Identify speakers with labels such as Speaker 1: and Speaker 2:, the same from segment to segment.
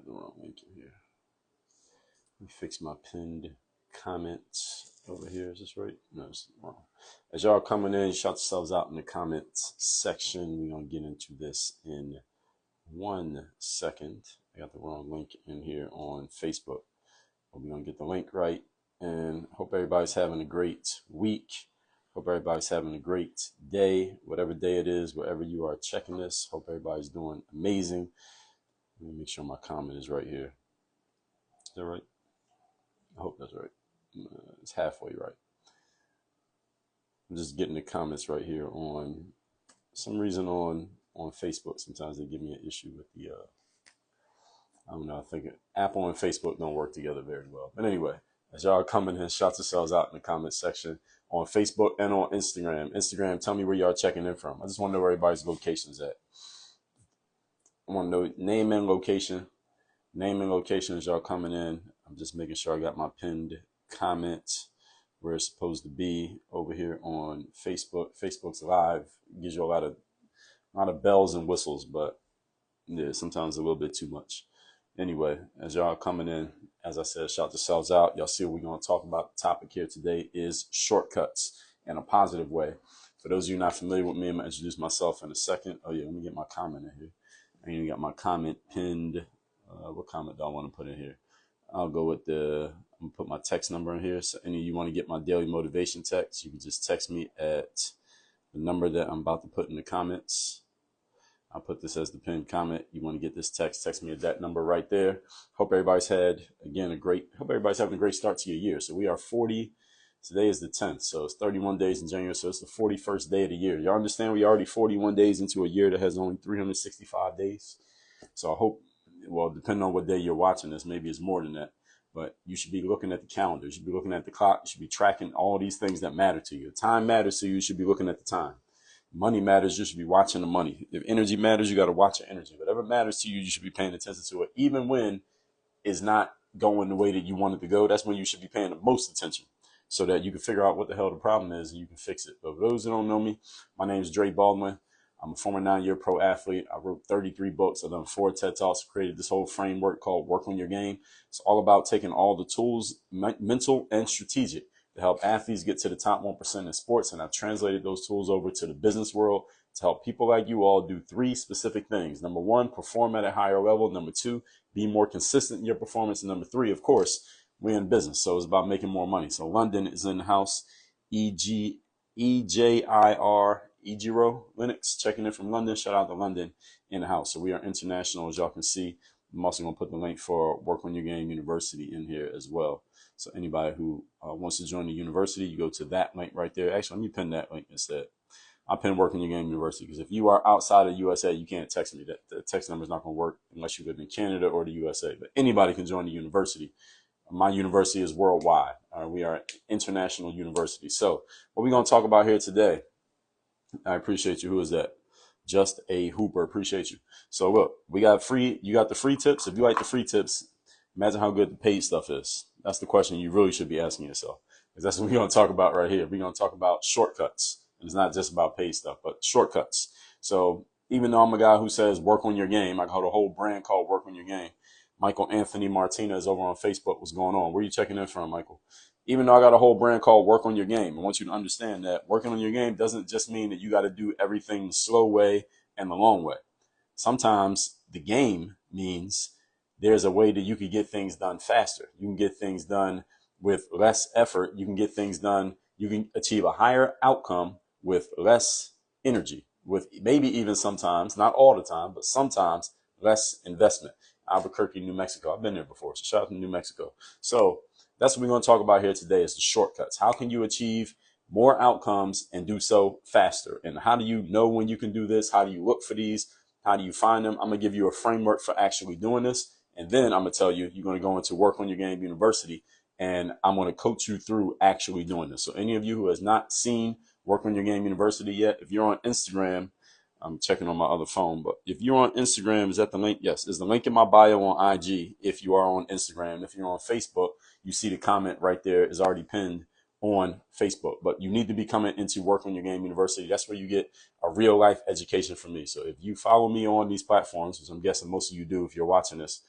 Speaker 1: the wrong link in here. Let me fix my pinned comments over here. Is this right? No, it's wrong. As y'all coming in, shout yourselves out in the comments section. We're going to get into this in 1 second. I got the wrong link in here on Facebook. But we're going to get the link right. And hope everybody's having a great week. Hope everybody's having a great day, whatever day it is, wherever you are checking this. Hope everybody's doing amazing. Let me make sure my comment is right here. Is that right? I hope that's right. It's halfway right. I'm just getting the comments right here on some reason on Facebook. Sometimes they give me an issue with the, I don't know, I think Apple and Facebook don't work together very well. But anyway, as y'all are coming in, shout yourselves out in the comment section on Facebook and on Instagram. Instagram, tell me where y'all checking in from. I just want to know where everybody's location's at. I want to know name and location. Name and location as y'all coming in. I'm just making sure I got my pinned comment where it's supposed to be over here on Facebook. Facebook's live. It gives you a lot of bells and whistles, but yeah, sometimes a little bit too much. Anyway, as y'all coming in, as I said, shout yourselves out. Y'all see what we're going to talk about. The topic here today is shortcuts in a positive way. For those of you not familiar with me, I'm going to introduce myself in a second. Oh yeah, let me get my comment in here. I even got my comment pinned. What comment do I want to put in here? I'll go with I'm going to put my text number in here. So any of you want to get my daily motivation text, you can just text me at the number that I'm about to put in the comments. I'll put this as the pinned comment. You want to get this text me at that number right there. Hope everybody's having a great start to your year. So we are 40, today is the 10th. So it's 31 days in January. So it's the 41st day of the year. Y'all understand we already 41 days into a year that has only 365 days. So I hope, well, depending on what day you're watching this, maybe it's more than that. But you should be looking at the calendar. You should be looking at the clock. You should be tracking all these things that matter to you. Time matters to you. You should be looking at the time. Money matters. You should be watching the money. If energy matters, you got to watch your energy. Whatever matters to you, you should be paying attention to it. Even when it's not going the way that you want it to go, that's when you should be paying the most attention so that you can figure out what the hell the problem is and you can fix it. But for those who don't know me, my name is Dre Baldwin. I'm a former 9-year pro athlete. I wrote 33 books. I've done 4 TED Talks, created this whole framework called Work on Your Game. It's all about taking all the tools, mental and strategic, to help athletes get to the top 1% in sports. And I've translated those tools over to the business world to help people like you all do 3 specific things. Number 1, perform at a higher level. Number 2, be more consistent in your performance. And number 3, of course, we're in business. So it's about making more money. So London is in the house. Ejiro Linux checking in from London. Shout out to London in the house. So we are international, as y'all can see. I'm also going to put the link for Work on Your Game University in here as well. So anybody who wants to join the university, you go to that link right there. Actually, let me pin that link instead. I'll pin Work on Your Game University because if you are outside of USA, you can't text me. The text number is not going to work unless you live in Canada or the USA. But anybody can join the university. My university is worldwide. We are an international university. So what we're going to talk about here today, I appreciate you. Who is that? Just a Hooper. Appreciate you. So look, you got the free tips. If you like the free tips, imagine how good the paid stuff is. That's the question you really should be asking yourself, because that's what we're going to talk about right here. We're going to talk about shortcuts. And it's not just about paid stuff, but shortcuts. So even though I'm a guy who says work on your game, I got a whole brand called Work on Your Game. Michael Anthony Martinez over on Facebook. What's going on? Where are you checking in from, Michael? Even though I got a whole brand called Work on Your Game, I want you to understand that working on your game doesn't just mean that you got to do everything the slow way and the long way. Sometimes the game means there's a way that you can get things done faster. You can get things done with less effort. You can get things done. You can achieve a higher outcome with less energy, with maybe even sometimes, not all the time, but sometimes less investment. Albuquerque, New Mexico. I've been there before. So shout out to New Mexico. So that's what we're going to talk about here today is the shortcuts. How can you achieve more outcomes and do so faster? And how do you know when you can do this? How do you look for these? How do you find them? I'm going to give you a framework for actually doing this. And then I'm going to tell you, you're going to go into Work on Your Game University, and I'm going to coach you through actually doing this. So any of you who has not seen Work on Your Game University yet, if you're on Instagram, I'm checking on my other phone, but if you're on Instagram, is that the link? Yes, is the link in my bio on IG. If you are on Instagram, if you're on Facebook, you see the comment right there is already pinned on Facebook. But you need to be coming into Work on Your Game University. That's where you get a real life education from me. So if you follow me on these platforms, which I'm guessing most of you do if you're watching this,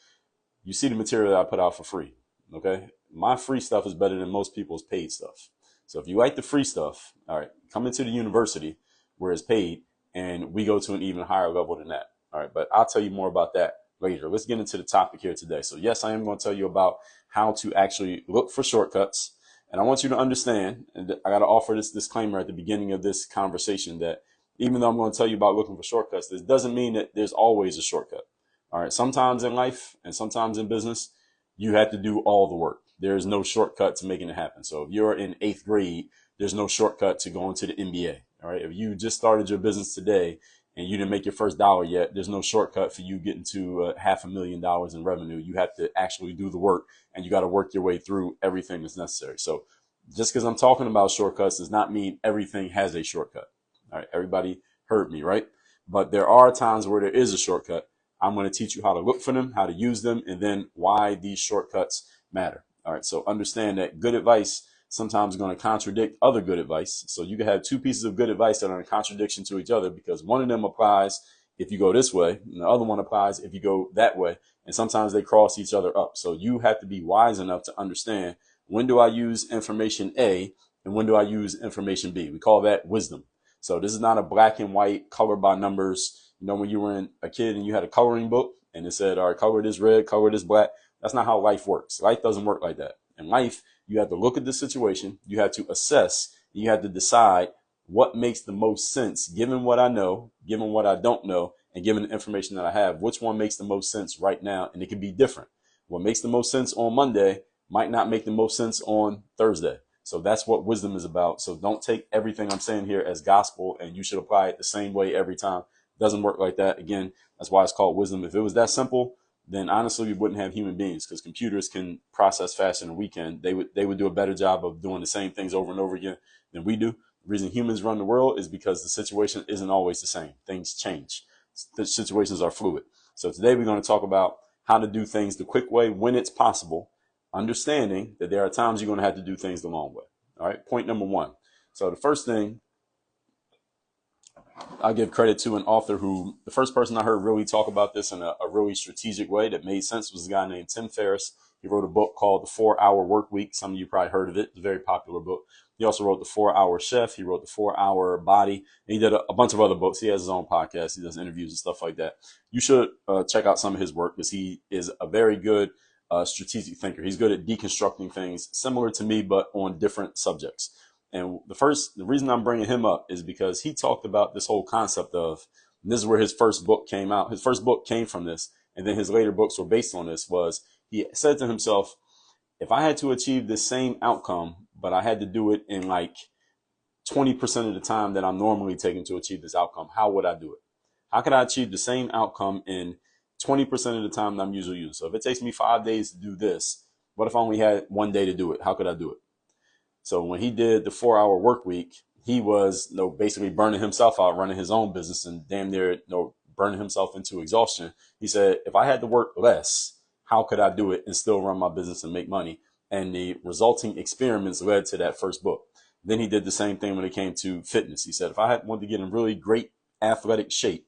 Speaker 1: you see the material that I put out for free. Okay. My free stuff is better than most people's paid stuff. So if you like the free stuff, all right, come into the university where it's paid and we go to an even higher level than that. All right. But I'll tell you more about that later. Let's get into the topic here today. So yes, I am going to tell you about how to actually look for shortcuts. And I want you to understand, and I got to offer this disclaimer at the beginning of this conversation, that even though I'm going to tell you about looking for shortcuts, this doesn't mean that there's always a shortcut. All right. Sometimes in life and sometimes in business, you have to do all the work. There's no shortcut to making it happen. So if you're in 8th grade, there's no shortcut to going to the NBA. All right. If you just started your business today and you didn't make your first dollar yet, there's no shortcut for you getting to $500,000 in revenue. You have to actually do the work, and you got to work your way through everything that's necessary. So just because I'm talking about shortcuts does not mean everything has a shortcut. All right. Everybody heard me, right? But there are times where there is a shortcut. I'm going to teach you how to look for them, how to use them, and then why these shortcuts matter. All right. So understand that good advice sometimes going to contradict other good advice. So you can have two pieces of good advice that are in contradiction to each other, because one of them applies if you go this way and the other one applies if you go that way. And sometimes they cross each other up. So you have to be wise enough to understand, when do I use information A and when do I use information B? We call that wisdom. So this is not a black and white color by numbers. You know, when you were a kid and you had a coloring book and it said, all right, color this red, color this black. That's not how life works. Life doesn't work like that. In life, you have to look at the situation. You have to assess. You have to decide what makes the most sense, given what I know, given what I don't know, and given the information that I have. Which one makes the most sense right now? And it can be different. What makes the most sense on Monday might not make the most sense on Thursday. So that's what wisdom is about. So don't take everything I'm saying here as gospel and you should apply it the same way every time. It doesn't work like that. Again, that's why it's called wisdom. If it was that simple, then honestly, we wouldn't have human beings, because computers can process faster than we can. They would do a better job of doing the same things over and over again than we do. The reason humans run the world is because the situation isn't always the same. Things change. The situations are fluid. So today we're going to talk about how to do things the quick way when it's possible, understanding that there are times you're going to have to do things the long way. All right. Point number one. So the first thing, I'll give credit to an author who, the first person I heard really talk about this in a really strategic way that made sense was a guy named Tim Ferriss. He wrote a book called The 4-Hour Work Week. Some of you probably heard of it. It's a very popular book. He also wrote The 4-Hour Chef. He wrote The 4-Hour Body. And he did a bunch of other books. He has his own podcast. He does interviews and stuff like that. You should check out some of his work, because he is a very good strategic thinker. He's good at deconstructing things similar to me, but on different subjects. And the reason I'm bringing him up is because he talked about this whole concept of, and this is where his first book came out. His first book came from this, and then his later books were based on this. Was he said to himself, if I had to achieve the same outcome, but I had to do it in like 20% of the time that I'm normally taking to achieve this outcome, how would I do it? How could I achieve the same outcome in 20% of the time that I'm usually using? So if it takes me 5 days to do this, what if I only had 1 day to do it? How could I do it? So when he did the 4-Hour Work Week, he was basically burning himself out, running his own business, and damn near burning himself into exhaustion. He said, if I had to work less, how could I do it and still run my business and make money? And the resulting experiments led to that first book. Then he did the same thing when it came to fitness. He said, if I wanted to get in really great athletic shape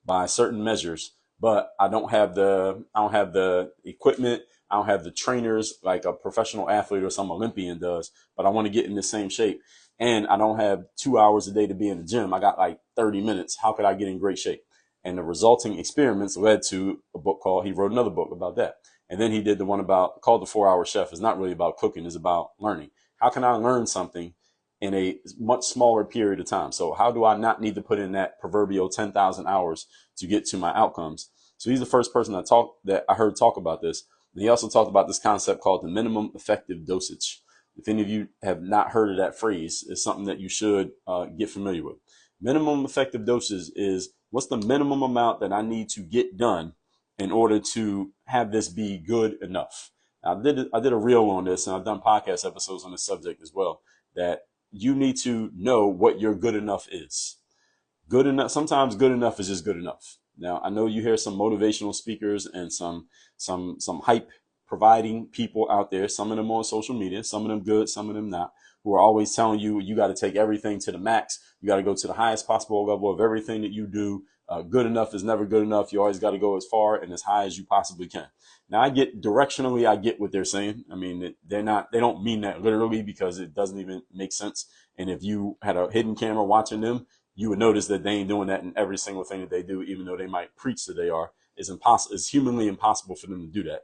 Speaker 1: by certain measures, but I don't have the equipment, I don't have the trainers like a professional athlete or some Olympian does, but I want to get in the same shape, and I don't have 2 hours a day to be in the gym. I got like 30 minutes. How could I get in great shape? And the resulting experiments led to a book he wrote another book about that. And then he did the one called The 4-Hour Chef. It's not really about cooking. It's about learning. How can I learn something in a much smaller period of time? So how do I not need to put in that proverbial 10,000 hours to get to my outcomes? So he's the first person that I heard talk about this. And he also talked about this concept called the minimum effective dosage. If any of you have not heard of that phrase, it's something that you should get familiar with. Minimum effective dosage is, what's the minimum amount that I need to get done in order to have this be good enough? Now, I did a reel on this, and I've done podcast episodes on this subject as well, that you need to know what your good enough is. Good enough. Sometimes good enough is just good enough. Now, I know you hear some motivational speakers and some hype providing people out there, some of them on social media, some of them good, some of them not, who are always telling you, you got to take everything to the max. You got to go to the highest possible level of everything that you do. Good enough is never good enough. You always got to go as far and as high as you possibly can. Now, I get directionally, I get what they're saying. I mean, they don't mean that literally, because it doesn't even make sense. And if you had a hidden camera watching them, you would notice that they ain't doing that in every single thing that they do, even though they might preach that they are. It's impossible. It's humanly impossible for them to do that.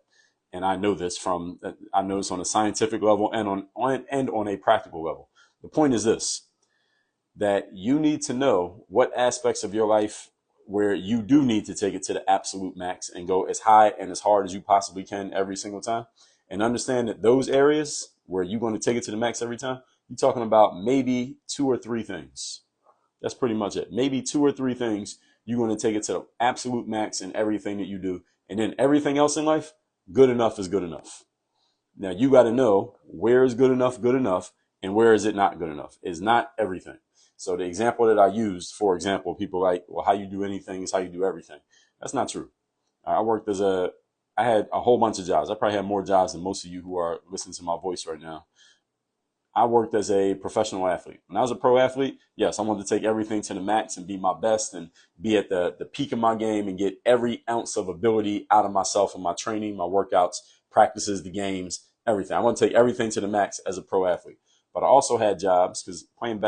Speaker 1: And I know this on a scientific level and on a practical level. The point is this, that you need to know what aspects of your life where you do need to take it to the absolute max and go as high and as hard as you possibly can every single time. And understand that those areas where you're going to take it to the max every time, you're talking about maybe 2 or 3 things. That's pretty much it. Maybe 2 or 3 things you're going to take it to the absolute max in everything that you do. And then everything else in life, good enough is good enough. Now you got to know where is good enough, and where is it not good enough. It's not everything. So the example that I used, for example, people like, well, how you do anything is how you do everything. That's not true. I had a whole bunch of jobs. I probably had more jobs than most of you who are listening to my voice right now. I worked as a professional athlete. When I was a pro athlete, yes, I wanted to take everything to the max and be my best and be at the peak of my game and get every ounce of ability out of myself and my training, my workouts, practices, the games, everything. I want to take everything to the max as a pro athlete. But I also had jobs, because playing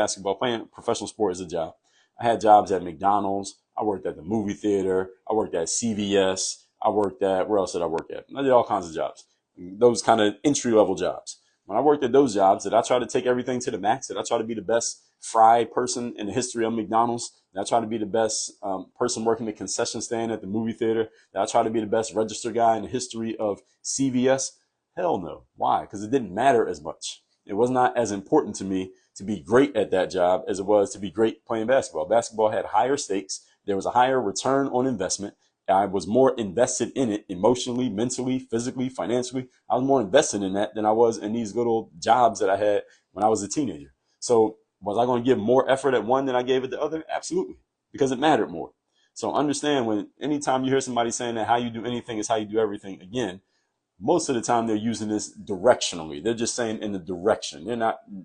Speaker 1: professional sport is a job. I had jobs at McDonald's. I worked at the movie theater. I worked at CVS. Where else did I work at? I did all kinds of jobs. Those kind of entry level jobs. When I worked at those jobs, did I try to take everything to the max? Did I try to be the best fry person in the history of McDonald's? Did I try to be the best person working the concession stand at the movie theater? Did I try to be the best register guy in the history of CVS? Hell no. Why? Because it didn't matter as much. It was not as important to me to be great at that job as it was to be great playing basketball. Basketball had higher stakes. There was a higher return on investment. I was more invested in it emotionally, mentally, physically, financially. I was more invested in that than I was in these little jobs that I had when I was a teenager. So was I going to give more effort at one than I gave at the other? Absolutely, because it mattered more. So understand, anytime you hear somebody saying that how you do anything is how you do everything, again, most of the time they're using this directionally. They're just saying in the direction.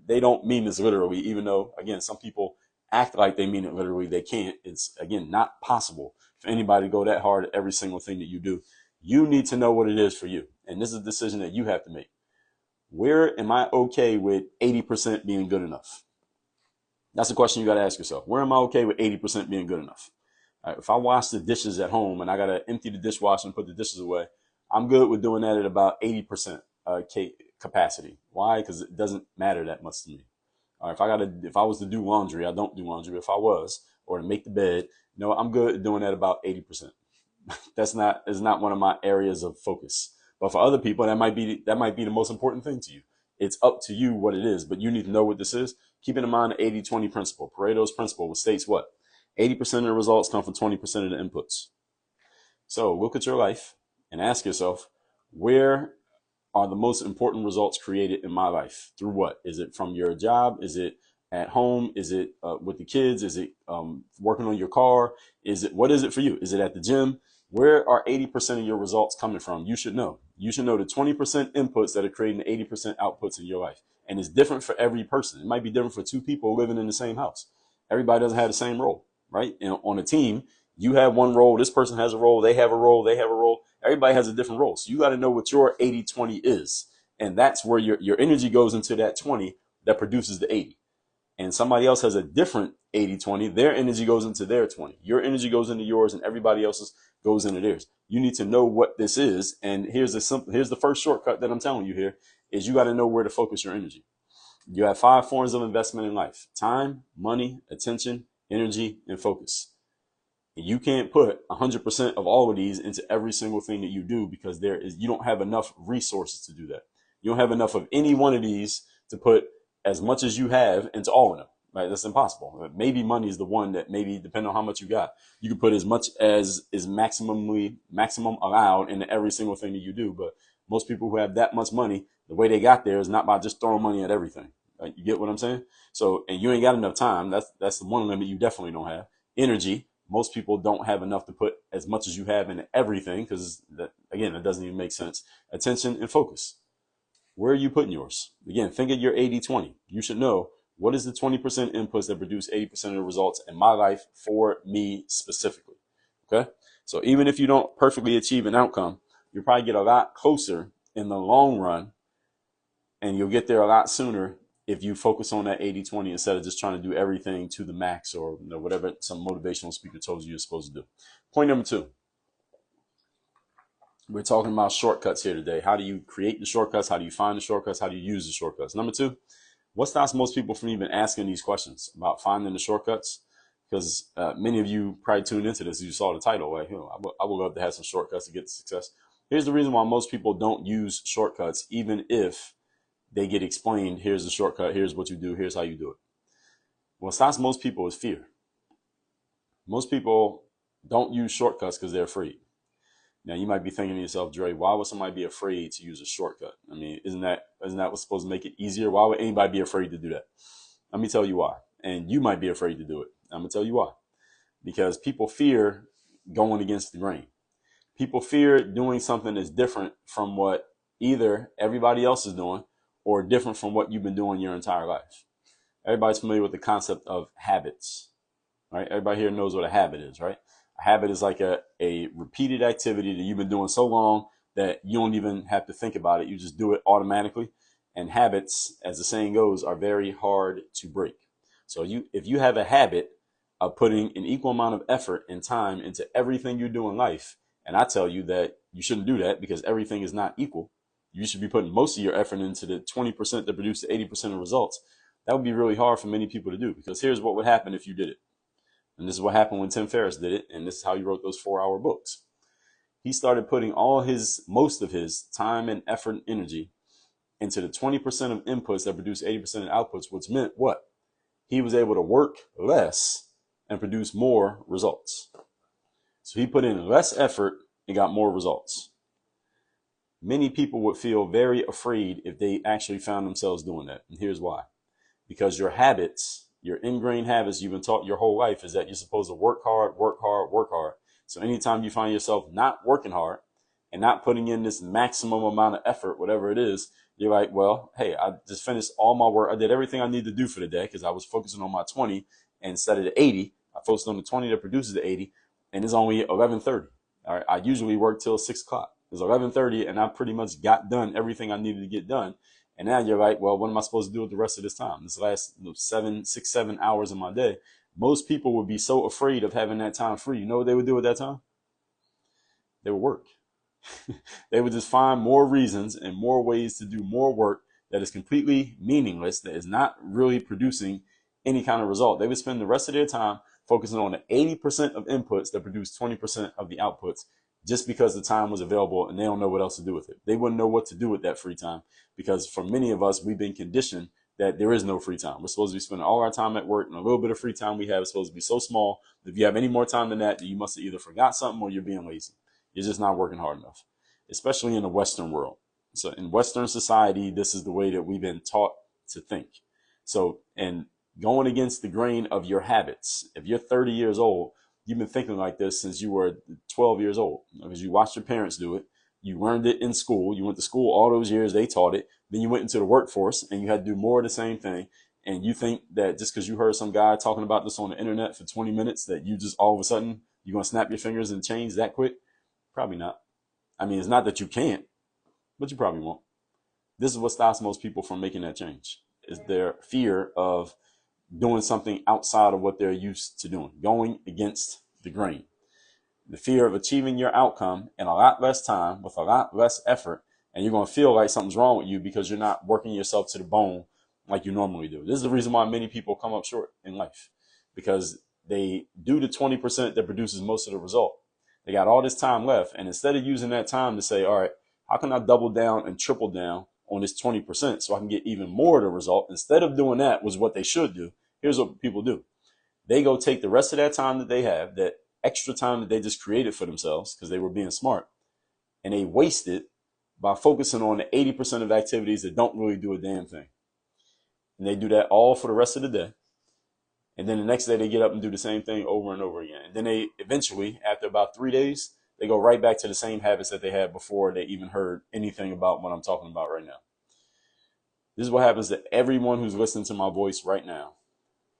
Speaker 1: They don't mean this literally, even though, again, some people act like they mean it literally. They can't. It's, again, not possible for anybody to go that hard at every single thing that you do. You need to know what it is for you. And this is a decision that you have to make. Where am I okay with 80% being good enough? That's a question you got to ask yourself. Where am I okay with 80% being good enough? All right, if I wash the dishes at home and I got to empty the dishwasher and put the dishes away, I'm good with doing that at about 80% capacity. Why? Because it doesn't matter that much to me. If I was to do laundry, I don't do laundry. If I was, or to make the bed, no, I'm good at doing that about 80%. Is not one of my areas of focus. But for other people, that might be the most important thing to you. It's up to you what it is, but you need to know what this is. Keeping in mind the 80-20 principle, Pareto's principle, which states what? 80% of the results come from 20% of the inputs. So look at your life and ask yourself, where are the most important results created in my life? Through what? Is it from your job? Is it at home? Is it with the kids? Is it working on your car? What is it for you? Is it at the gym? Where are 80% of your results coming from? You should know. You should know the 20% inputs that are creating the 80% outputs in your life. And it's different for every person. It might be different for 2 people living in the same house. Everybody doesn't have the same role, right? And on a team, you have one role. This person has a role. They have a role. They have a role. Everybody has a different role. So you got to know what your 80-20 is. And that's where your energy goes into that 20 that produces the 80. And somebody else has a different 80-20. Their energy goes into their 20. Your energy goes into yours and everybody else's goes into theirs. You need to know what this is. And here's the first shortcut that I'm telling you here is you got to know where to focus your energy. You have 5 forms of investment in life: time, money, attention, energy, and focus. You can't put 100% of all of these into every single thing that you do because you don't have enough resources to do that. You don't have enough of any one of these to put as much as you have into all of them. Right? That's impossible. Maybe money is the one that maybe, depending on how much you got, you can put as much as is maximum allowed into every single thing that you do. But most people who have that much money, the way they got there is not by just throwing money at everything. Right? You get what I'm saying? So, and you ain't got enough time. That's the one limit you definitely don't have. Energy. Most people don't have enough to put as much as you have in everything because, again, it doesn't even make sense. Attention and focus. Where are you putting yours? Again, think of your 80-20. You should know what is the 20% inputs that produce 80% of the results in my life for me specifically. Okay. So even if you don't perfectly achieve an outcome, you'll probably get a lot closer in the long run, and you'll get there a lot sooner if you focus on that 80-20 instead of just trying to do everything to the max, or whatever some motivational speaker told you you're supposed to do. Point number 2. We're talking about shortcuts here today. How do you create the shortcuts? How do you find the shortcuts? How do you use the shortcuts? Number 2, what stops most people from even asking these questions about finding the shortcuts? Because many of you probably tuned into this. You saw the title. Like, I would love to have some shortcuts to get to success. Here's the reason why most people don't use shortcuts, even if they get explained, here's the shortcut, here's what you do, here's how you do it. What stops most people is fear. Most people don't use shortcuts because they're afraid. Now, you might be thinking to yourself, Dre, why would somebody be afraid to use a shortcut? I mean, isn't that what's supposed to make it easier? Why would anybody be afraid to do that? Let me tell you why. And you might be afraid to do it. I'm going to tell you why. Because people fear going against the grain. People fear doing something that's different from what either everybody else is doing or different from what you've been doing your entire life. Everybody's familiar with the concept of habits, right? Everybody here knows what a habit is, right? A habit is like a repeated activity that you've been doing so long that you don't even have to think about it. You just do it automatically. And habits, as the saying goes, are very hard to break. So if you have a habit of putting an equal amount of effort and time into everything you do in life, and I tell you that you shouldn't do that because everything is not equal. You should be putting most of your effort into the 20% that produce the 80% of results. That would be really hard for many people to do, because here's what would happen if you did it. And this is what happened when Tim Ferriss did it. And this is how he wrote those 4-hour books. He started putting most of his time and effort and energy into the 20% of inputs that produce 80% of outputs, which meant what? He was able to work less and produce more results. So he put in less effort and got more results. Many people would feel very afraid if they actually found themselves doing that. And here's why. Because your habits, your ingrained habits you've been taught your whole life is that you're supposed to work hard, work hard, work hard. So anytime you find yourself not working hard and not putting in this maximum amount of effort, whatever it is, you're like, well, hey, I just finished all my work. I did everything I need to do for the day because I was focusing on my 20 instead of the 80. I focused on the 20 that produces the 80, and it's only 11:30. All right, I usually work till 6 o'clock. It's 11:30, and I pretty much got done everything I needed to get done. And now you're like, well, what am I supposed to do with the rest of this time? This last 7 hours of my day. Most people would be so afraid of having that time free. You know what they would do with that time? They would work. They would just find more reasons and more ways to do more work that is completely meaningless, that is not really producing any kind of result. They would spend the rest of their time focusing on the 80% of inputs that produce 20% of the outputs, just because the time was available and they don't know what else to do with it. They wouldn't know what to do with that free time, because for many of us, we've been conditioned that there is no free time. We're supposed to be spending all our time at work, and a little bit of free time we have is supposed to be so small that if you have any more time than that, you must have either forgot something or you're being lazy. You're just not working hard enough, especially in the Western world. So in Western society, this is the way that we've been taught to think. So, and going against the grain of your habits, if you're 30 years old, you've been thinking like this since you were 12 years old, because you watched your parents do it. You learned it in school. You went to school all those years. They taught it. Then you went into the workforce and you had to do more of the same thing. And you think that just because you heard some guy talking about this on the internet for 20 minutes, that you just all of a sudden, you're going to snap your fingers and change that quick? Probably not. I mean, it's not that you can't, but you probably won't. This is what stops most people from making that change, is their fear of doing something outside of what they're used to doing, going against the grain. The fear of achieving your outcome in a lot less time with a lot less effort, and you're going to feel like something's wrong with you because you're not working yourself to the bone like you normally do. This is the reason why many people come up short in life, because they do the 20% that produces most of the result. They got all this time left, and instead of using that time to say, all right, how can I double down and triple down on this 20% so I can get even more of the result? Instead of doing that, was what they should do. Here's what people do. They go take the rest of that time that they have, that extra time that they just created for themselves because they were being smart, and they waste it by focusing on the 80% of activities that don't really do a damn thing. And they do that all for the rest of the day. And then the next day they get up and do the same thing over and over again. And then they eventually, after about 3 days, they go right back to the same habits that they had before they even heard anything about what I'm talking about right now. This is what happens to everyone who's listening to my voice right now.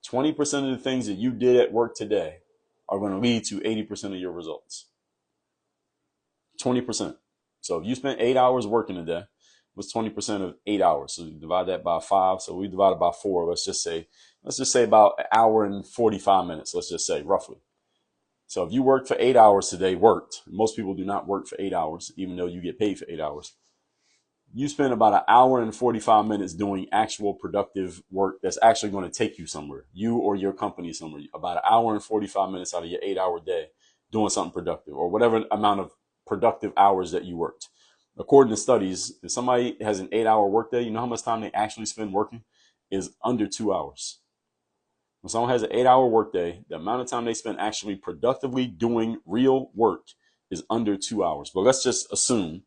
Speaker 1: 20% of the things that you did at work today are going to lead to 80% of your results. 20%. So if you spent 8 hours working a day, what's 20% of 8 hours? So you divide that by 5. So we divide it by 4. Let's just say about an hour and 45 minutes. Let's just say roughly. So if you worked for 8 hours today, most people do not work for 8 hours, even though you get paid for 8 hours. You spend about an hour and 45 minutes doing actual productive work that's actually going to take you somewhere, you or your company somewhere. About an hour and 45 minutes out of your 8 hour day doing something productive, or whatever amount of productive hours that you worked. According to studies, if somebody has an 8 hour workday, you know how much time they actually spend working is under 2 hours. When someone has an 8 hour workday, the amount of time they spend actually productively doing real work is under 2 hours. But let's just assume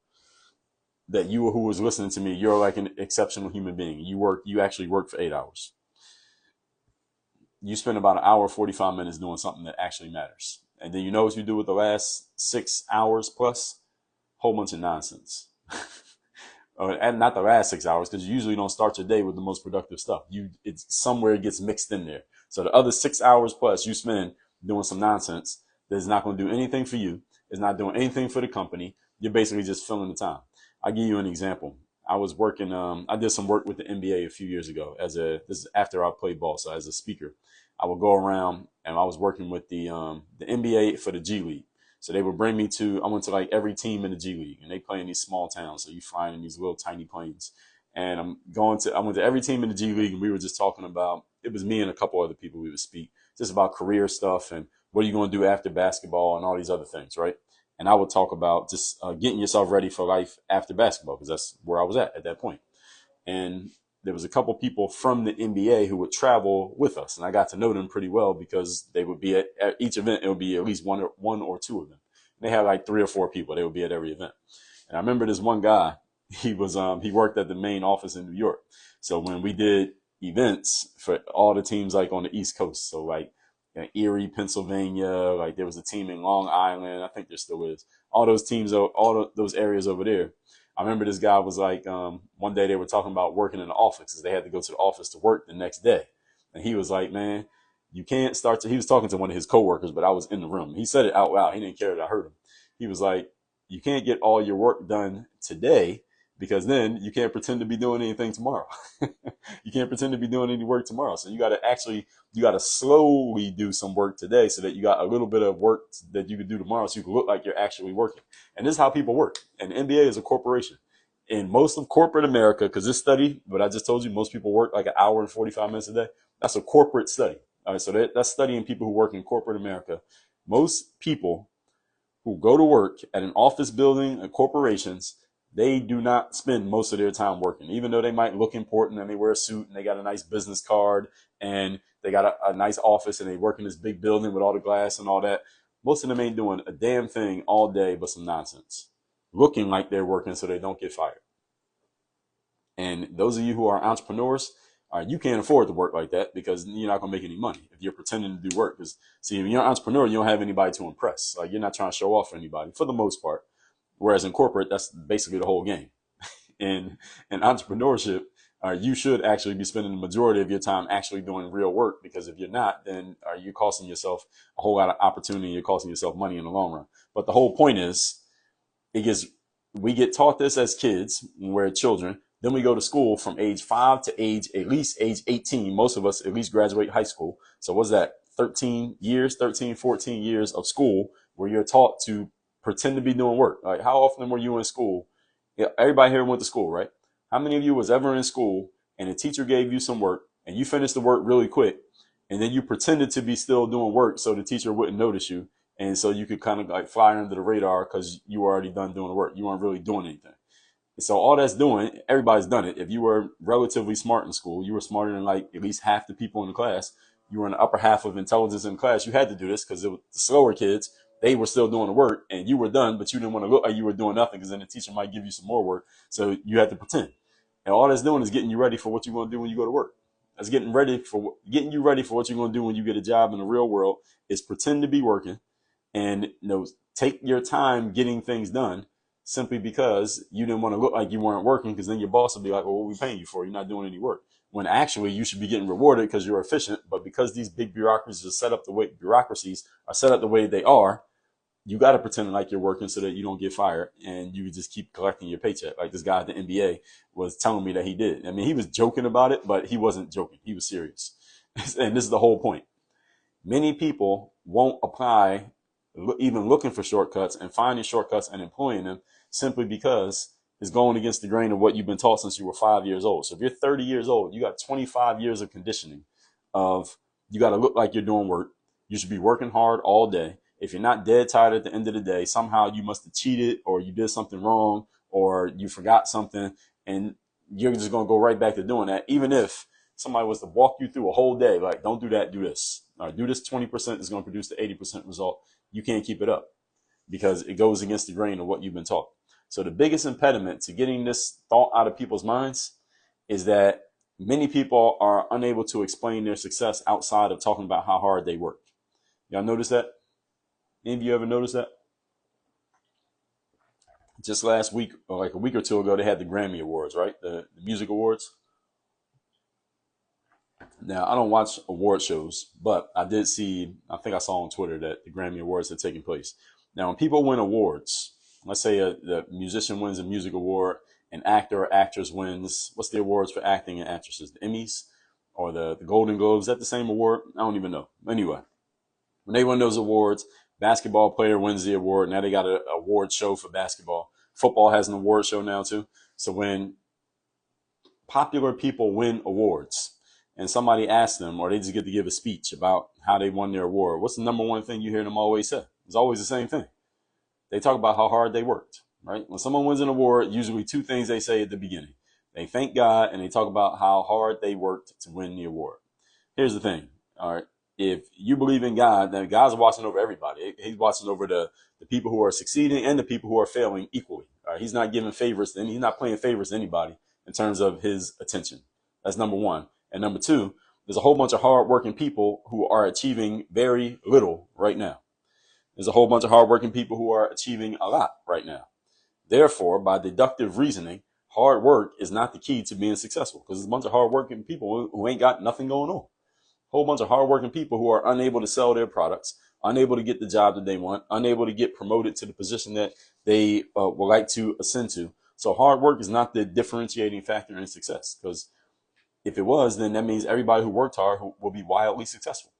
Speaker 1: that you who was listening to me, you're like an exceptional human being. You actually work for 8 hours. You spend about an hour, 45 minutes doing something that actually matters. And then you know what you do with the last 6 hours plus? Whole bunch of nonsense. And not the last 6 hours, because you usually don't start your day with the most productive stuff. It's somewhere it gets mixed in there. So the other 6 hours plus you spend doing some nonsense that's not going to do anything for you. It's not doing anything for the company. You're basically just filling the time. I'll give you an example. I was working, I did some work with the NBA a few years ago this is after I played ball. So as a speaker, I would go around and I was working with the NBA for the G League. So they would bring me I went to like every team in the G League, and they play in these small towns. So you flying in these little tiny planes. And I went to every team in the G League, and we were just talking about, it was me and a couple other people we would speak, just about career stuff and what are you going to do after basketball and all these other things, right? And I would talk about just getting yourself ready for life after basketball, because that's where I was at that point. And there was a couple people from the NBA who would travel with us, and I got to know them pretty well because they would be at each event. It would be at least one or two of them. They had like 3 or 4 people. They would be at every event. And I remember this one guy. He worked at the main office in New York. So when we did events for all the teams like on the East Coast, so like Erie, Pennsylvania, like there was a team in Long Island. I think there still is. All those teams, those areas over there. I remember this guy was like, one day they were talking about working in the office because they had to go to the office to work the next day. And he was like, man, you can't he was talking to one of his coworkers, but I was in the room. He said it out loud. He didn't care that I heard him. He was like, you can't get all your work done today because then you can't pretend to be doing anything tomorrow. You can't pretend to be doing any work tomorrow. So you got to slowly do some work today so that you got a little bit of work that you could do tomorrow so you can look like you're actually working. And this is how people work. And the NBA is a corporation. In most of corporate America, because this study, what I just told you, most people work like an hour and 45 minutes a day. That's a corporate study. All right, so that's studying people who work in corporate America. Most people who go to work at an office building and corporations, they do not spend most of their time working, even though they might look important and they wear a suit and they got a nice business card and they got a nice office and they work in this big building with all the glass and all that. Most of them ain't doing a damn thing all day but some nonsense, looking like they're working so they don't get fired. And those of you who are entrepreneurs, you can't afford to work like that because you're not going to make any money if you're pretending to do work. Because see, if you're an entrepreneur, you don't have anybody to impress. Like you're not trying to show off for anybody for the most part. Whereas in corporate, that's basically the whole game. In entrepreneurship, you should actually be spending the majority of your time actually doing real work, because if you're not, then you're costing yourself a whole lot of opportunity. You're costing yourself money in the long run. But the whole point is, we get taught this as kids when we're children. Then we go to school from age 5 to at least age 18. Most of us at least graduate high school. So what's that? 13, 14 years of school where you're taught to pretend to be doing work. Like, how often were you in school? Yeah, everybody here went to school, right? How many of you was ever in school and a teacher gave you some work and you finished the work really quick and then you pretended to be still doing work so the teacher wouldn't notice you, and so you could kind of like fly under the radar because you were already done doing the work. You weren't really doing anything. So all that's doing, everybody's done it. If you were relatively smart in school, you were smarter than like at least half the people in the class. You were in the upper half of intelligence in class. You had to do this because the slower kids, they were still doing the work and you were done, but you didn't want to look like you were doing nothing because then the teacher might give you some more work. So you had to pretend. And all that's doing is getting you ready for what you're going to do when you go to work. That's getting you ready for what you're going to do when you get a job in the real world. Is pretend to be working and take your time getting things done, simply because you didn't want to look like you weren't working, because then your boss will be like, well, what are we paying you for? You're not doing any work. when actually you should be getting rewarded because you're efficient. But because these big bureaucracies are set up the way they are, you got to pretend like you're working so that you don't get fired and you just keep collecting your paycheck. Like this guy at the NBA was telling me that he did. I mean, he was joking about it, but he wasn't joking. He was serious. And this is the whole point. Many people won't apply even looking for shortcuts and finding shortcuts and employing them simply because it's going against the grain of what you've been taught since you were 5 years old. So if you're 30 years old, you got 25 years of conditioning of you got to look like you're doing work. You should be working hard all day. If you're not dead tired at the end of the day, somehow you must have cheated or you did something wrong or you forgot something and you're just going to go right back to doing that. Even if somebody was to walk you through a whole day, like, don't do that, do this. All right, do this 20% is going to produce the 80% result. You can't keep it up because it goes against the grain of what you've been taught. So the biggest impediment to getting this thought out of people's minds is that many people are unable to explain their success outside of talking about how hard they work. Y'all notice that? Any of you ever noticed that? Just last week, or like a week or two ago, they had the Grammy Awards, right? The music awards. Now, I don't watch award shows, but I did see, I think I saw on Twitter that the Grammy Awards had taken place. Now, when people win awards, let's say the musician wins a music award, an actor or actress wins, what's the awards for acting and actresses? The Emmys or the Golden Globes? Is that the same award? I don't even know. Anyway, when they win those awards, basketball player wins the award. Now they got an award show for basketball. Football has an award show now too. So when popular people win awards and somebody asks them, or they just get to give a speech about how they won their award, what's the number one thing you hear them always say? It's always the same thing. They talk about how hard they worked, right? When someone wins an award, usually two things they say at the beginning. They thank God and they talk about how hard they worked to win the award. Here's the thing, all right? If you believe in God, then God's watching over everybody. He's watching over the people who are succeeding and the people who are failing equally. All right? He's not giving favors, and he's not playing favors to anybody in terms of his attention. That's number one. And number two, there's a whole bunch of hardworking people who are achieving very little right now. There's a whole bunch of hardworking people who are achieving a lot right now. Therefore, by deductive reasoning, hard work is not the key to being successful because there's a bunch of hardworking people who ain't got nothing going on. Whole bunch of hardworking people who are unable to sell their products, unable to get the job that they want, unable to get promoted to the position that they would like to ascend to. So hard work is not the differentiating factor in success, because if it was, then that means everybody who worked hard will be wildly successful.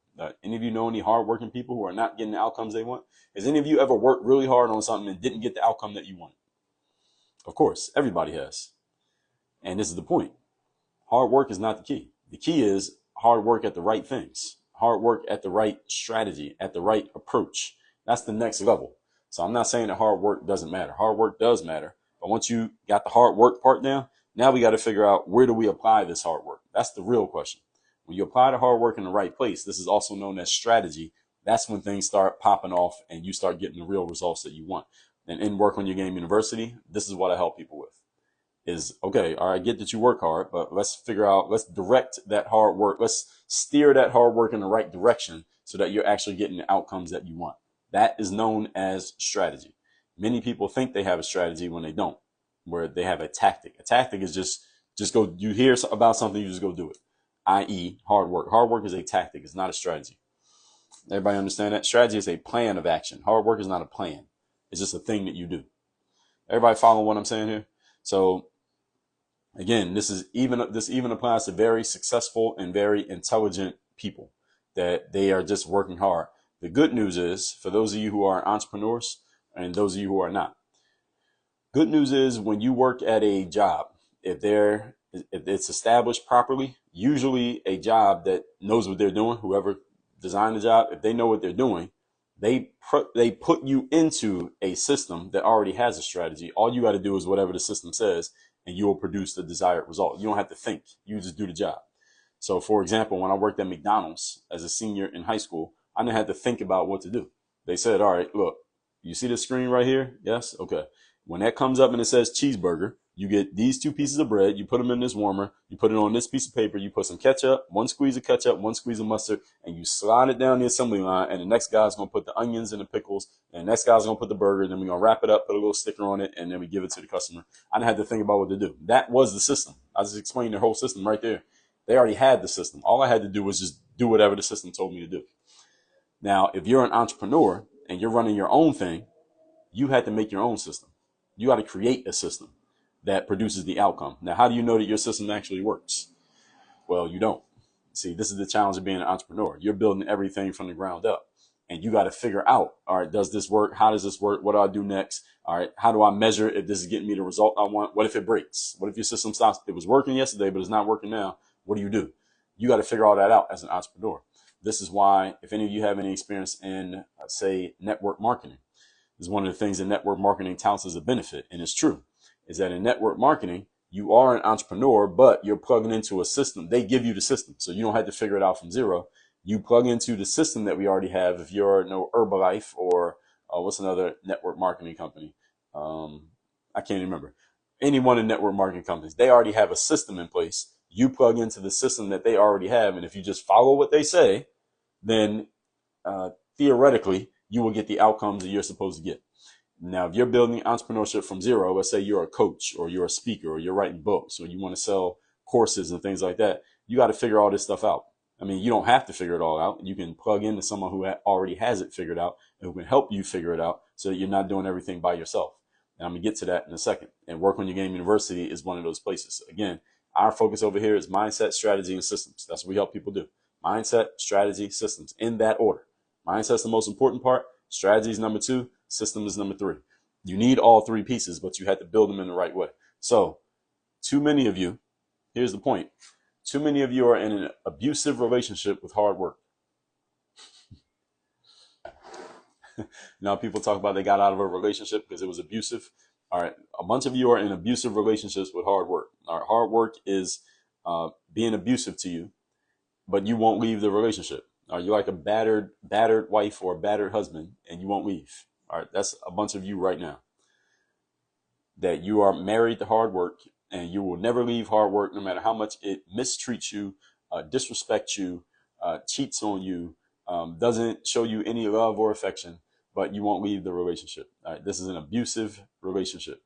Speaker 1: Any of you know any hardworking people who are not getting the outcomes they want? Has any of you ever worked really hard on something and didn't get the outcome that you wanted? Of course, everybody has. And this is the point. Hard work is not the key. The key is hard work at the right things, hard work at the right strategy, at the right approach. That's the next level. So I'm not saying that hard work doesn't matter. Hard work does matter. But once you got the hard work part down, now we got to figure out, where do we apply this hard work? That's the real question. When you apply the hard work in the right place, this is also known as strategy. That's when things start popping off and you start getting the real results that you want. And in Work on Your Game University, this is what I help people with. Is, okay, all right, I get that you work hard, but let's figure out, let's direct that hard work. Let's steer that hard work in the right direction so that you're actually getting the outcomes that you want. That is known as strategy. Many people think they have a strategy when they don't, where they have a tactic. A tactic is just go, you hear about something, you just go do it, i.e. hard work. Hard work is a tactic. It's not a strategy. Everybody understand that? Strategy is a plan of action. Hard work is not a plan. It's just a thing that you do. Everybody follow what I'm saying here? So again, this even applies to very successful and very intelligent people, that they are just working hard. The good news is, for those of you who are entrepreneurs and those of you who are not, good news is when you work at a job, if it's established properly, usually a job that knows what they're doing, whoever designed the job, if they know what they're doing, they put you into a system that already has a strategy. All you got to do is whatever the system says, and you will produce the desired result. You don't have to think. You just do the job. So, for example, when I worked at McDonald's as a senior in high school, I didn't have to think about what to do. They said, all right, look, you see this screen right here? Yes? Okay. When that comes up and it says cheeseburger, you get these 2 pieces of bread, you put them in this warmer, you put it on this piece of paper, you put some ketchup, 1 squeeze of ketchup, 1 squeeze of mustard, and you slide it down the assembly line, and the next guy's going to put the onions and the pickles, and the next guy's going to put the burger, and then we're going to wrap it up, put a little sticker on it, and then we give it to the customer. I didn't have to think about what to do. That was the system. I just explained the whole system right there. They already had the system. All I had to do was just do whatever the system told me to do. Now, if you're an entrepreneur and you're running your own thing, you had to make your own system. You got to create a system that produces the outcome. Now, how do you know that your system actually works? Well, you don't. See, this is the challenge of being an entrepreneur. You're building everything from the ground up. And you got to figure out, all right, does this work? How does this work? What do I do next? All right, how do I measure if this is getting me the result I want? What if it breaks? What if your system stops? It was working yesterday, but it's not working now. What do? You got to figure all that out as an entrepreneur. This is why, if any of you have any experience in, say, network marketing, this is one of the things that network marketing touts as a benefit, and it's true, is that in network marketing, you are an entrepreneur, but you're plugging into a system. They give you the system, so you don't have to figure it out from zero. You plug into the system that we already have. If you're Herbalife or what's another network marketing company? I can't even remember. Any one of the network marketing companies, they already have a system in place. You plug into the system that they already have, and if you just follow what they say, then theoretically, you will get the outcomes that you're supposed to get. Now, if you're building entrepreneurship from zero, let's say you're a coach or you're a speaker or you're writing books or you want to sell courses and things like that, you got to figure all this stuff out. I mean, you don't have to figure it all out. You can plug into someone who already has it figured out and who can help you figure it out so that you're not doing everything by yourself. And I'm going to get to that in a second. And Work on Your Game University is one of those places. Again, our focus over here is mindset, strategy, and systems. That's what we help people do. Mindset, strategy, systems, in that order. Mindset's the most important part. Strategy is number 2. System is number 3. You need all 3 pieces, but you have to build them in the right way. So, too many of you, here's the point. Too many of you are in an abusive relationship with hard work. Now people talk about they got out of a relationship because it was abusive. All right. A bunch of you are in abusive relationships with hard work. All right. Hard work is being abusive to you, but you won't leave the relationship. All right. You're like a battered wife or a battered husband and you won't leave. All right. That's a bunch of you right now. That you are married to hard work and you will never leave hard work no matter how much it mistreats you, disrespects you, cheats on you, doesn't show you any love or affection, but you won't leave the relationship. All right, this is an abusive relationship.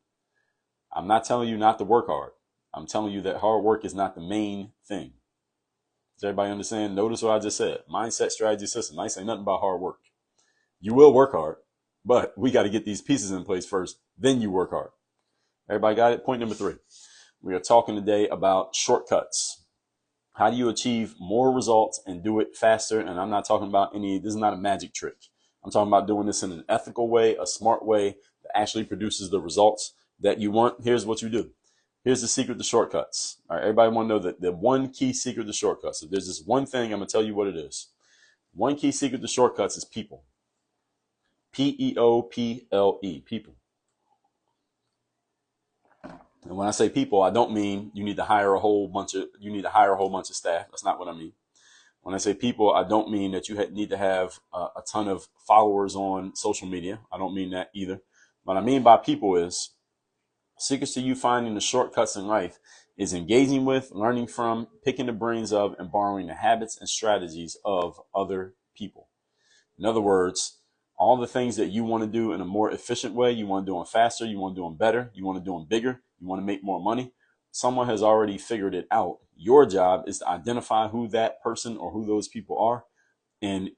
Speaker 1: I'm not telling you not to work hard. I'm telling you that hard work is not the main thing. Does everybody understand? Notice what I just said. Mindset, strategy, system. I ain't saying nothing about hard work. You will work hard, but we got to get these pieces in place first. Then you work hard. Everybody got it? Point number 3. We are talking today about shortcuts. How do you achieve more results and do it faster? And I'm not talking about this is not a magic trick. I'm talking about doing this in an ethical way, a smart way that actually produces the results that you want. Here's what you do. Here's the secret to shortcuts. All right, everybody want to know that the one key secret to shortcuts. If there's this one thing, I'm going to tell you what it is. One key secret to shortcuts is people. P-E-O-P-L-E, people. And when I say people, I don't mean you need to hire a whole bunch of staff. That's not what I mean. When I say people, I don't mean that you need to have a ton of followers on social media. I don't mean that either. What I mean by people is secrets to you finding the shortcuts in life is engaging with, learning from, picking the brains of, and borrowing the habits and strategies of other people. In other words, all the things that you want to do in a more efficient way, you want to do them faster, you want to do them better, you want to do them bigger, you want to make more money. Someone has already figured it out. Your job is to identify who that person or who those people are and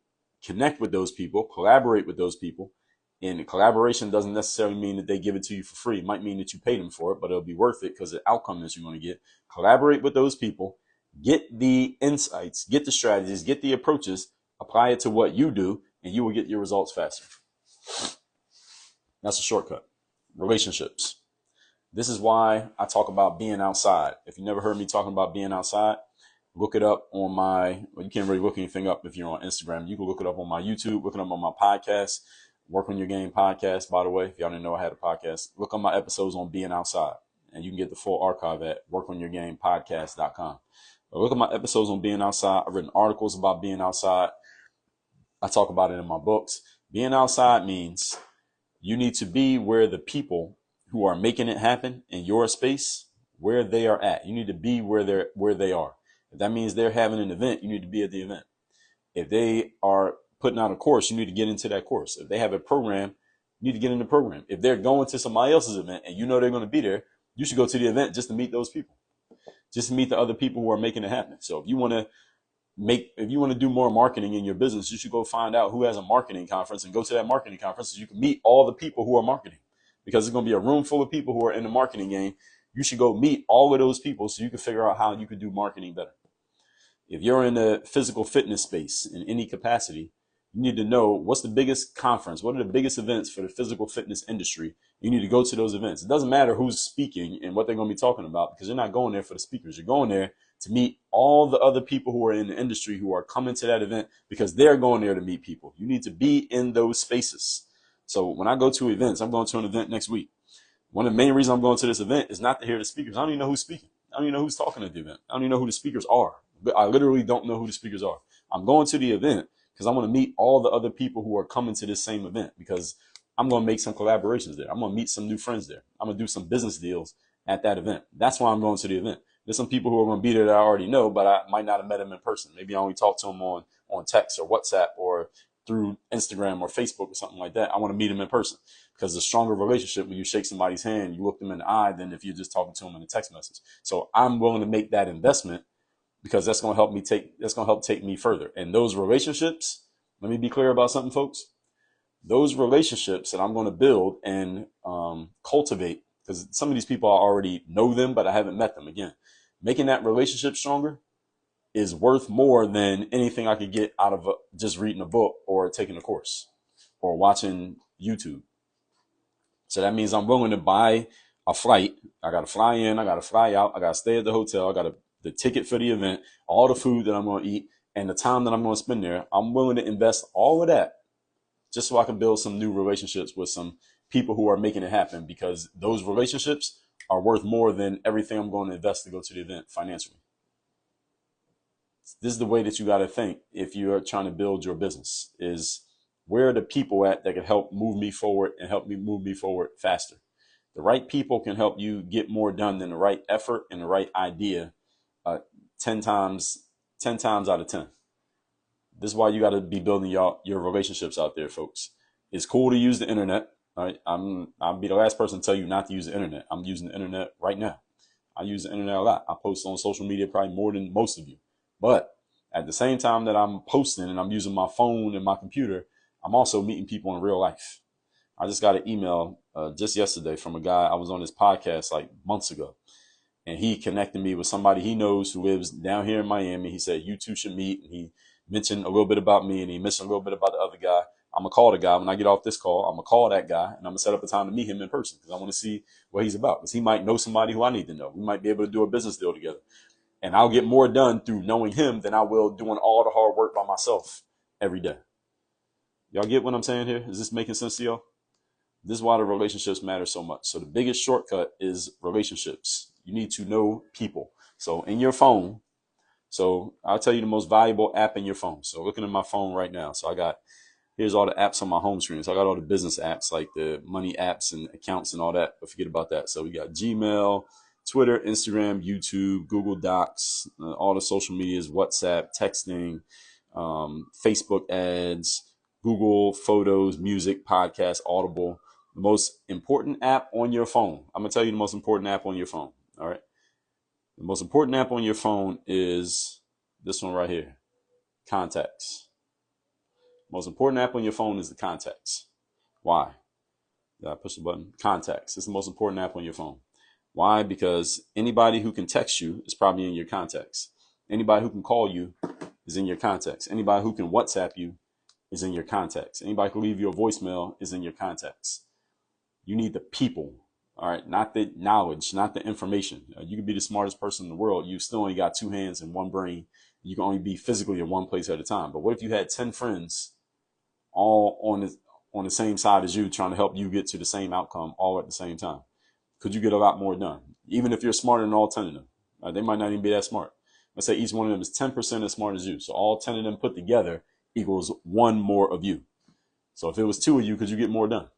Speaker 1: connect with those people, collaborate with those people. And collaboration doesn't necessarily mean that they give it to you for free. It might mean that you pay them for it, but it'll be worth it because the outcome that you're going to get. Collaborate with those people, get the insights, get the strategies, get the approaches, apply it to what you do, and you will get your results faster. That's a shortcut. Relationships. This is why I talk about being outside. If you never heard me talking about being outside, look it up on you can't really look anything up if you're on Instagram. You can look it up on my YouTube, look it up on my podcast, Work on Your Game podcast, by the way. If y'all didn't know I had a podcast, look on my episodes on being outside, and you can get the full archive at workonyourgamepodcast.com. Look at my episodes on being outside. I've written articles about being outside. I talk about it in my books. Being outside means you need to be where the people who are making it happen in your space, where they are at. You need to be where they are. If that means they're having an event, you need to be at the event. If they are putting out a course, you need to get into that course. If they have a program, you need to get in the program. If they're going to somebody else's event and you know they're going to be there, you should go to the event just to meet those people. just to meet the other people who are making it happen. So if you want to do more marketing in your business, you should go find out who has a marketing conference and go to that marketing conference so you can meet all the people who are marketing, because it's going to be a room full of people who are in the marketing game. You should go meet all of those people so you can figure out how you can do marketing better. If you're in the physical fitness space in any capacity, you need to know what's the biggest conference, what are the biggest events for the physical fitness industry. You need to go to those events. It doesn't matter who's speaking and what they're going to be talking about, because you're not going there for the speakers. You're going there to meet all the other people who are in the industry who are coming to that event, because they're going there to meet people. You need to be in those spaces. So when I go to events, I'm going to an event next week. One of the main reasons I'm going to this event is not to hear the speakers. I don't even know who's speaking. I don't even know who's talking at the event. I don't even know who the speakers are. I literally don't know who the speakers are. I'm going to the event because I want to meet all the other people who are coming to this same event, because I'm going to make some collaborations there. I'm going to meet some new friends there. I'm going to do some business deals at that event. That's why I'm going to the event. There's some people who are going to be there that I already know, but I might not have met them in person. Maybe I only talked to them on text or WhatsApp or through Instagram or Facebook or something like that. I want to meet them in person, because the stronger relationship when you shake somebody's hand, you look them in the eye, than if you're just talking to them in a text message. So I'm willing to make that investment, because that's going to help take me further. And those relationships, let me be clear about something, folks. Those relationships that I'm going to build and cultivate, because some of these people I already know them, but I haven't met them. Again, making that relationship stronger is worth more than anything I could get out of just reading a book or taking a course or watching YouTube. So that means I'm willing to buy a flight. I got to fly in, I got to fly out, I got to stay at the hotel, I got the ticket for the event, all the food that I'm going to eat, and the time that I'm going to spend there. I'm willing to invest all of that just so I can build some new relationships with some people who are making it happen, because those relationships are worth more than everything I'm going to invest to go to the event financially. This is the way that you got to think if you're trying to build your business, is where are the people at that can help move me forward and help me move me forward faster. The right people can help you get more done than the right effort and the right idea 10 times out of 10. This is why you got to be building your relationships out there, folks. It's cool to use the internet. All right, I'll be the last person to tell you not to use the internet. I'm using the internet right now. I use the internet a lot. I post on social media probably more than most of you. But at the same time that I'm posting and I'm using my phone and my computer, I'm also meeting people in real life. I just got an email just yesterday from a guy. I was on his podcast like months ago, and he connected me with somebody he knows who lives down here in Miami. He said, you two should meet. And he mentioned a little bit about me, and he mentioned a little bit about the other guy. I'm going to call the guy. When I get off this call, I'm going to call that guy, and I'm going to set up a time to meet him in person, because I want to see what he's about, because he might know somebody who I need to know. We might be able to do a business deal together. And I'll get more done through knowing him than I will doing all the hard work by myself every day. Y'all get what I'm saying here? Is this making sense to y'all? This is why the relationships matter so much. So the biggest shortcut is relationships. You need to know people. So in your phone, so I'll tell you the most valuable app in your phone. So looking at my phone right now. So here's all the apps on my home screen. So I got all the business apps, like the money apps and accounts and all that, but forget about that. So we got Gmail, Twitter, Instagram, YouTube, Google Docs, all the social medias, WhatsApp, texting, Facebook ads, Google Photos, music, podcast, Audible. The most important app on your phone. I'm going to tell you the most important app on your phone. All right. The most important app on your phone is this one right here, Contacts. Most important app on your phone is the Contacts. Why? Did I push the button? Contacts. It's the most important app on your phone. Why? Because anybody who can text you is probably in your contacts. Anybody who can call you is in your contacts. Anybody who can WhatsApp you is in your contacts. Anybody who can leave you a voicemail is in your contacts. You need the people, all right? Not the knowledge, not the information. You could be the smartest person in the world. You still only got two hands and one brain. You can only be physically in one place at a time. But what if you had 10 friends all on the same side as you, trying to help you get to the same outcome all at the same time? Could you get a lot more done? Even if you're smarter than all 10 of them. They might not even be that smart. Let's say each one of them is 10% as smart as you. So all 10 of them put together equals one more of you. So if it was 2 of you, could you get more done?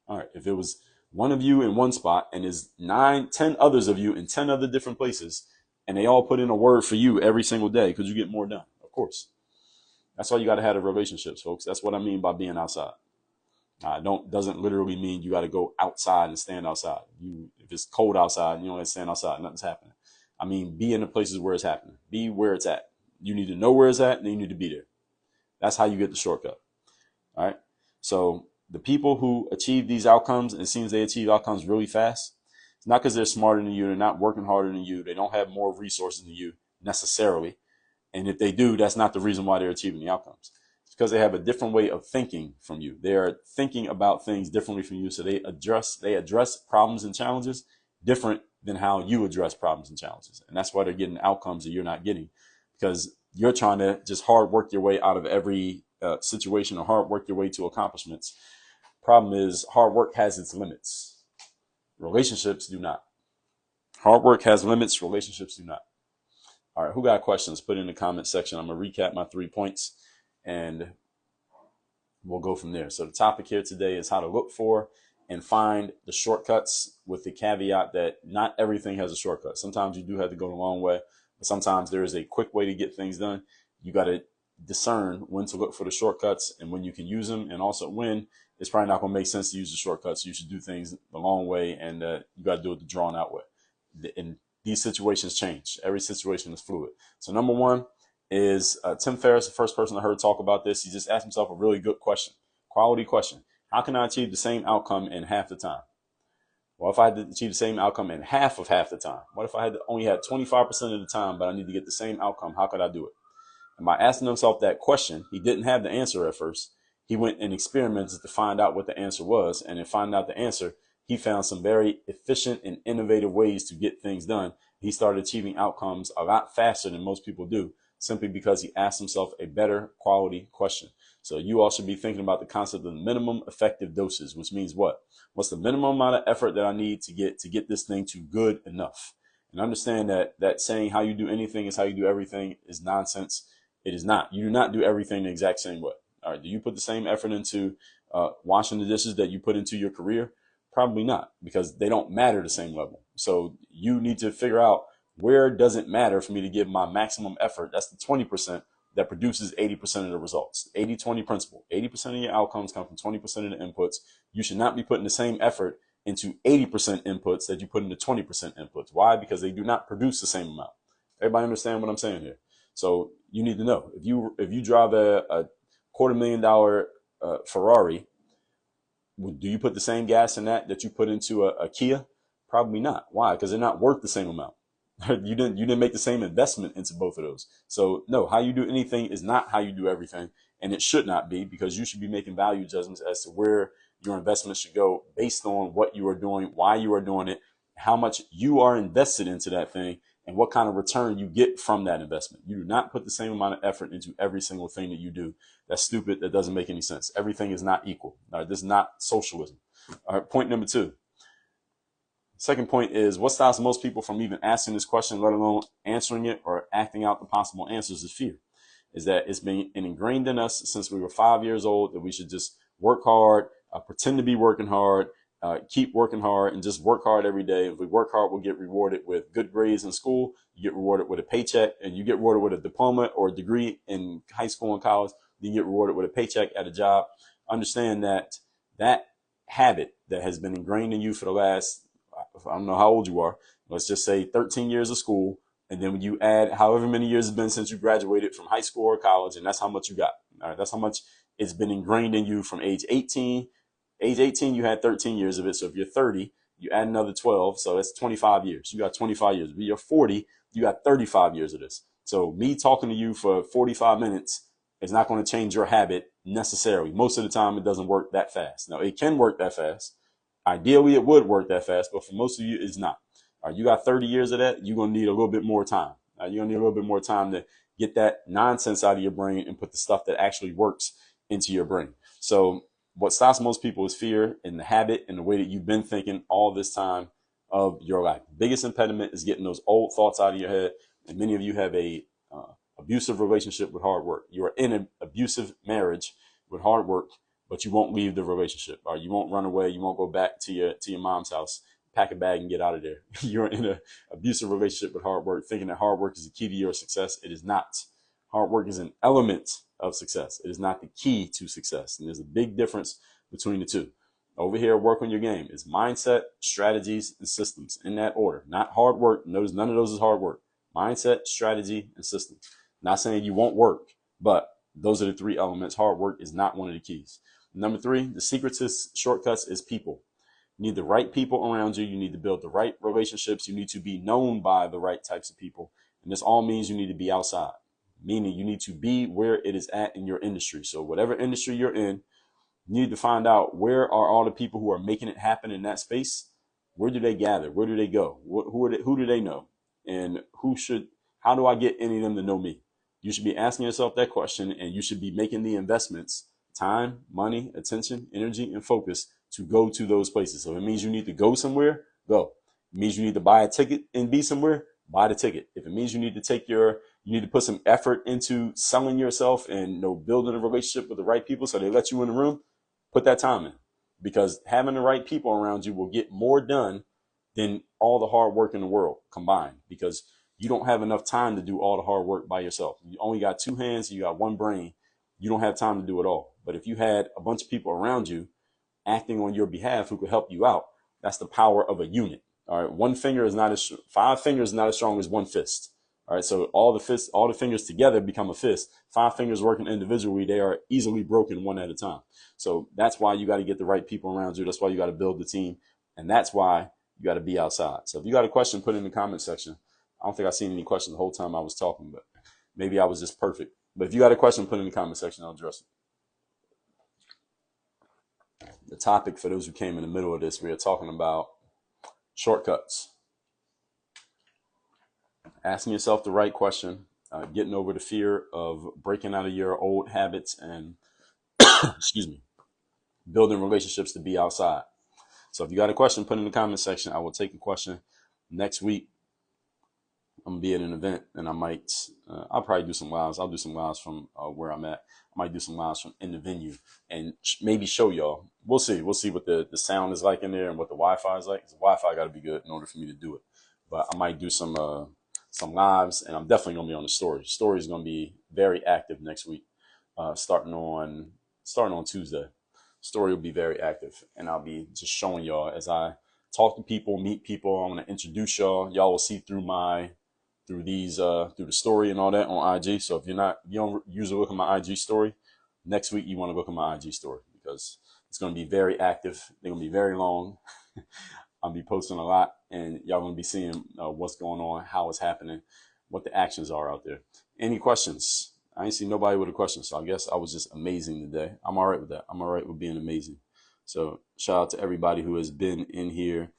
Speaker 1: All right. If it was 1 of you in one spot and there's 9, 10 others of you in 10 other different places, and they all put in a word for you every single day, could you get more done? Of course. That's why you got to have the relationships, folks. That's what I mean by being outside. Doesn't literally mean you got to go outside and stand outside. If it's cold outside, you don't have to stand outside. Nothing's happening. I mean, be in the places where it's happening. Be where it's at. You need to know where it's at, and then you need to be there. That's how you get the shortcut. All right. So the people who achieve these outcomes, it seems they achieve outcomes really fast. It's not because they're smarter than you. They're not working harder than you. They don't have more resources than you necessarily. And if they do, that's not the reason why they're achieving the outcomes. It's because they have a different way of thinking from you. They are thinking about things differently from you. So they address problems and challenges different than how you address problems and challenges. And that's why they're getting outcomes that you're not getting, because you're trying to just hard work your way out of every situation, or hard work your way to accomplishments. Problem is, hard work has its limits. Relationships do not. Hard work has limits. Relationships do not. All right, who got questions? Put it in the comment section. I'm going to recap my 3 points and we'll go from there. So the topic here today is how to look for and find the shortcuts, with the caveat that not everything has a shortcut. Sometimes you do have to go the long way, but sometimes there is a quick way to get things done. You got to discern when to look for the shortcuts and when you can use them, and also when it's probably not going to make sense to use the shortcuts. You should do things the long way, and you got to do it the drawn out way. And these situations change. Every situation is fluid. So number one is Tim Ferriss, the first person I heard talk about this. He just asked himself a really good question, quality question. How can I achieve the same outcome in half the time? Well, if I had to achieve the same outcome in half the time? What if I had only had 25% of the time, but I need to get the same outcome? How could I do it? And by asking himself that question, he didn't have the answer at first. He went and experimented to find out what the answer was. And in finding out the answer, he found some very efficient and innovative ways to get things done. He started achieving outcomes a lot faster than most people do, simply because he asked himself a better quality question. So you all should be thinking about the concept of minimum effective doses, which means what? What's the minimum amount of effort that I need to get this thing to good enough? And understand that saying how you do anything is how you do everything is nonsense. It is not. You do not do everything the exact same way. All right. Do you put the same effort into washing the dishes that you put into your career? Probably not, because they don't matter the same level. So you need to figure out, where does it matter for me to give my maximum effort? That's the 20% that produces 80% of the results. 80-20 principle. 80% of your outcomes come from 20% of the inputs. You should not be putting the same effort into 80% inputs that you put into 20% inputs. Why? Because they do not produce the same amount. Everybody understand what I'm saying here? So you need to know, if you drive a $250,000 Ferrari, do you put the same gas in that you put into a Kia? Probably not. Why? Because they're not worth the same amount. You didn't make the same investment into both of those. So no, how you do anything is not how you do everything, and it should not be, because you should be making value judgments as to where your investment should go based on what you are doing, why you are doing it, how much you are invested into that thing, and what kind of return you get from that investment. You do not put the same amount of effort into every single thing that you do. That's stupid. That doesn't make any sense. Everything is not equal. All right, this is not socialism. All right, point number 2. Second point is, what stops most people from even asking this question, let alone answering it or acting out the possible answers, is fear. Is that it's been ingrained in us since we were 5 years old that we should just work hard, pretend to be working hard, keep working hard, and just work hard every day. If we work hard, we'll get rewarded with good grades in school. You get rewarded with a paycheck, and you get rewarded with a diploma or a degree in high school and college. You get rewarded with a paycheck at a job. Understand that habit that has been ingrained in you for the last, I don't know how old you are, let's just say 13 years of school. And then when you add however many years it's been since you graduated from high school or college, and that's how much you got. All right, that's how much it's been ingrained in you from age 18. Age 18, you had 13 years of it. So if you're 30, you add another 12. So that's 25 years. You got 25 years. If you're 40, you got 35 years of this. So me talking to you for 45 minutes is not going to change your habit necessarily. Most of the time, it doesn't work that fast. Now, it can work that fast. Ideally, it would work that fast, but for most of you, it's not. All right, you got 30 years of that. You're going to need a little bit more time. You're going to need a little bit more time to get that nonsense out of your brain and put the stuff that actually works into your brain. So what stops most people is fear and the habit and the way that you've been thinking all this time of your life. Biggest impediment is getting those old thoughts out of your head. And many of you have a abusive relationship with hard work. You are in an abusive marriage with hard work, but you won't leave the relationship, or you won't run away. You won't go back to your mom's house, pack a bag and get out of there. You're in an abusive relationship with hard work, thinking that hard work is the key to your success. It is not. Hard work is an element of success. It is not the key to success. And there's a big difference between the two. Over here, work on your game. It's mindset, strategies, and systems in that order. Not hard work. Notice none of those is hard work. Mindset, strategy, and systems. Not saying you won't work, but those are the three elements. Hard work is not one of the keys. Number three, the secret to shortcuts is people. You need the right people around you. You need to build the right relationships. You need to be known by the right types of people. And this all means you need to be outside, meaning you need to be where it is at in your industry. So whatever industry you're in, you need to find out where are all the people who are making it happen in that space. Where do they gather? Where do they go? Who do they know? And how do I get any of them to know me? You should be asking yourself that question, and you should be making the investments, time, money, attention, energy, and focus to go to those places. So if it means you need to go somewhere, go. If it means you need to buy a ticket and be somewhere, buy the ticket. If it means you need to put some effort into selling yourself and building a relationship with the right people so they let you in the room, put that time in. Because having the right people around you will get more done than all the hard work in the world combined, because you don't have enough time to do all the hard work by yourself. You only got two hands, you got one brain. You don't have time to do it all. But if you had a bunch of people around you acting on your behalf who could help you out, that's the power of a unit. All right. Five fingers is not as strong as one fist. All right. So all the fingers together become a fist. Five fingers working individually, they are easily broken one at a time. So that's why you got to get the right people around you. That's why you got to build the team. And that's why you got to be outside. So if you got a question, put it in the comment section. I don't think I've seen any questions the whole time I was talking, but maybe I was just perfect. But if you got a question, put it in the comment section. I'll address it. The topic, for those who came in the middle of this, we are talking about shortcuts. Asking yourself the right question, getting over the fear of breaking out of your old habits and, excuse me, building relationships to be outside. So if you got a question, put it in the comment section. I will take a question. Next week, I'm going to be at an event, and I'll probably do some lives. I'll do some lives from where I'm at. I might do some lives from in the venue and maybe show y'all. We'll see. We'll see what the sound is like in there and what the Wi-Fi is like. The Wi-Fi got to be good in order for me to do it. But I might do some lives, and I'm definitely going to be on the story. The story is going to be very active next week, starting on Tuesday. Story will be very active, and I'll be just showing y'all as I talk to people, meet people. I'm going to introduce y'all. Y'all will see through the story and all that on IG. So if you don't usually look at my IG story, next week you want to look at my IG story, because it's going to be very active. They're going to be very long. I'll be posting a lot, and y'all going to be seeing what's going on, how it's happening, what the actions are out there. Any questions? I ain't seen nobody with a question, so I guess I was just amazing today. I'm all right with that. I'm all right with being amazing. So shout out to everybody who has been in here.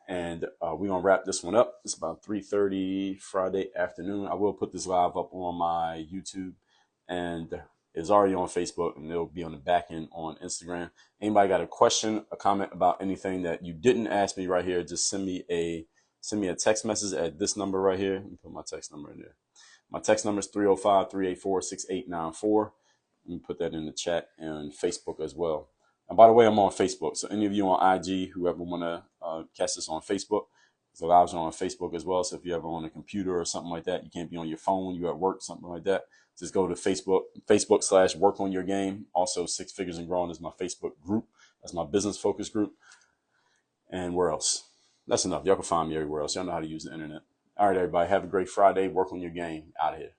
Speaker 1: And we're going to wrap this one up. It's about 3:30 Friday afternoon. I will put this live up on my YouTube, and it's already on Facebook, and it'll be on the back end on Instagram. Anybody got a question, a comment about anything that you didn't ask me right here, just send me a text message at this number right here. Let me put my text number in there. My text number is 305-384-6894. Let me put that in the chat and Facebook as well. And by the way, I'm on Facebook. So any of you on IG, whoever want to catch this on Facebook, the lives are on Facebook as well. So if you're ever on a computer or something like that, you can't be on your phone, you're at work, something like that, just go to Facebook.com/work on your game. Also, 6 Figures and Growing is my Facebook group. That's my business focus group. And where else? That's enough. Y'all can find me everywhere else. Y'all know how to use the internet. All right, everybody. Have a great Friday. Work on your game. Out of here.